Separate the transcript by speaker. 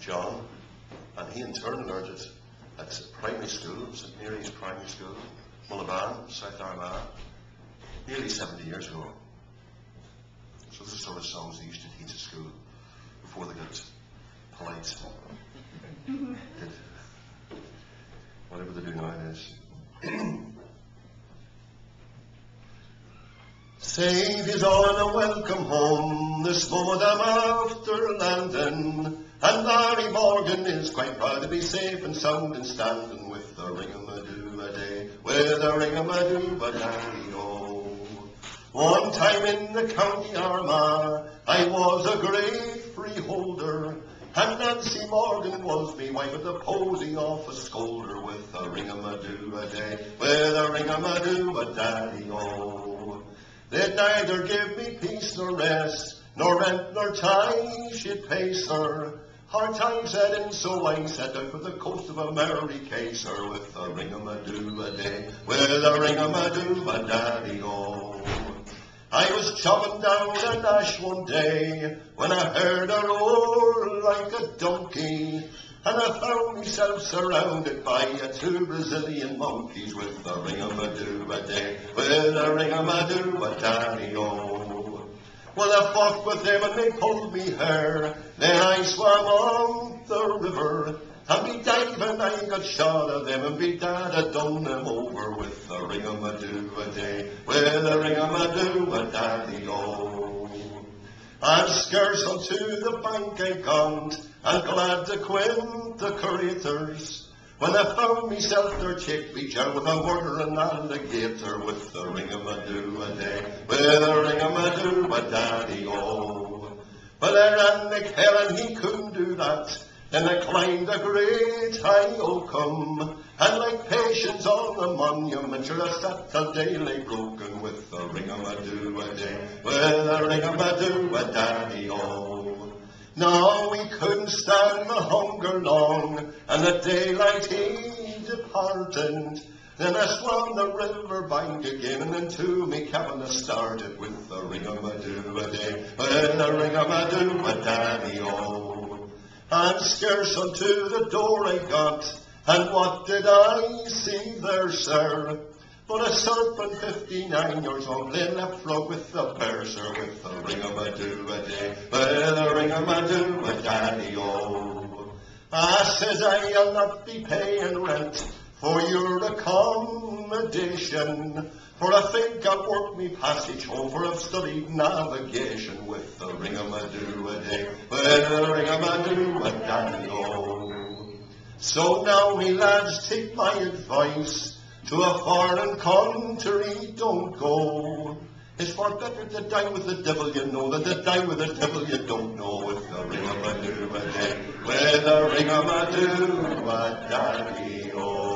Speaker 1: John, and he in turn learned it at primary school, St Mary's Primary School, Mullaban, South Armagh, nearly 70 years ago. So this is the sort of songs they used to teach at school before they got polite. Did whatever they do nowadays. Save his all and a welcome home. This moment I'm after landing, and Mary Morgan is quite proud to be safe and sound and standing with the ring-a-ma-doo-a-day, with the ring-a-ma-doo-a-daddy-o. One time in the county Armagh, I was a great freeholder, and Nancy Morgan was me wife at the posy of a scolder, with a ring-a-ma-doo-a-day, with a ring-a-ma-doo-a-daddy-o. They'd neither give me peace nor rest, nor rent nor tithe she'd pay, sir. Hard times set in, so I set out for the coast of America, sir, with a ring-a-ma-doo-a-day, with a ring-a-ma-doo-a-daddy-o. I was chopping down an ash one day, when I heard a roar like a donkey, and I found myself surrounded by two Brazilian monkeys, with a ring-a-ma-doo-a-day, with a ring-a-ma-doo-a-daddy-o. Well, I fought with them and they pulled me hair, then I swam on the river, and be diving I got shot of them, and be dad I done them over, with a ring-a-ma-doo-a-day, with a ring-a-ma-doo-a-daddy-o. I'm scarce unto the bank I gone, and glad to quit the creators, when I found myself there take me jail with a murder and alligator, with a ring-a-ma-doo-a-day, with a ring-a-ma-doo-a-daddy-o. Well, I ran Nick Hell and he couldn't do that, then I climbed a great high oakum, and like patience on the monument, sure I sat till day lay broken, with a ring-a-ma-doo-a-day, with a ring-a-ma-doo-a-daddy-o. No, we couldn't stand the hunger long, and the daylight he departed. Then I swam the river bank again, and into me cabin I started, with a ring-a-ma-doo-a-day, with a ring-a-ma-doo-a-daddy-o. And scarce unto the door I got, and what did I see there, sir? But a serpent 59 years old lay left frog with the bear, sir, with a ring-a-ma-doo-a-day, with a ring-a-ma-doo-a-daddy-o. Ah, says I'll not be paying rent for your accommodation, for I think I'll work me passage home, for I've studied navigation, with a ring-a-ma-doo-a-day, with a ring-a-ma-doo-a-daddy-o. So now, me lads, take my advice, to a foreign country don't go. It's far better to die with the devil you know, than to die with the devil you don't know, with a ring-a-ma-doo-a-day, with a ring-a-ma-doo-a-daddy-o.